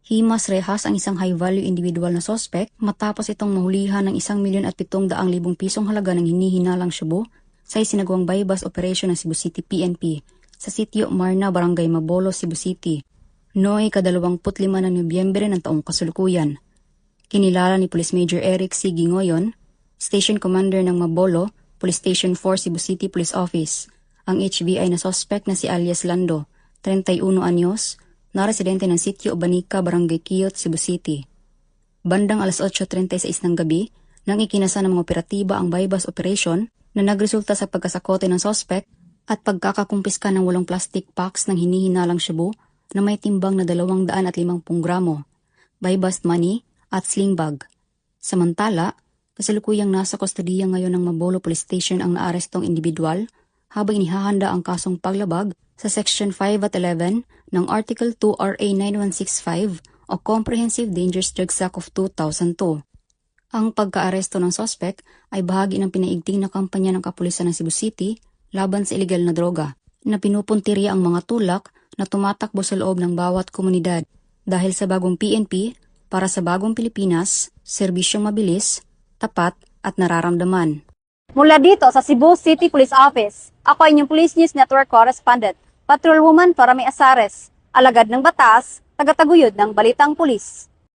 Himas rehas ang isang high-value individual na sospek matapos itong mahulihan ng 1,700,000 pisong halaga ng hinihinalang shabu sa isinagawang buy-bust operation ng Cebu City PNP sa sitio Marna, Barangay Mabolo, Cebu City, noong 25 ng Nobyembre ng taong kasalukuyan. Kinilala ni Police Major Eric C. Gingoyon, Station Commander ng Mabolo, Police Station 4 Cebu City Police Office, ang HBI na suspect na si alias Lando, 31 anyos, na residente ng sitio Banica, Barangay Quiyot, Cebu City. Bandang alas 8:36 ng gabi, nang ikinasa ng mga operatiba ang buy-bust operation na nagresulta sa pagkasakote ng suspect at pagkakakumpiska ng 8 plastic packs ng hinihinalang shabu na may timbang na 250 gramo, buy-bust money at sling bag. Samantala, kasalukuyang nasa kustodiya ngayon ng Mabolo Police Station ang naarestong individual habang inihahanda ang kasong paglabag sa Section 5 at 11 ng Article 2 RA 9165 o Comprehensive Dangerous Drugs Act of 2002. Ang pagkaaresto ng suspect ay bahagi ng pinaigting na kampanya ng kapulisan ng Cebu City laban sa ilegal na droga na pinupuntirya ang mga tulak na tumatakbo sa loob ng bawat komunidad dahil sa bagong PNP para sa bagong Pilipinas, serbisyong mabilis, tapat at nararamdaman. Mula dito sa Cebu City Police Office, ako ay inyong Police News Network Correspondent, Patrolwoman Parami Asares, alagad ng batas, tagataguyod ng Balitang Pulis.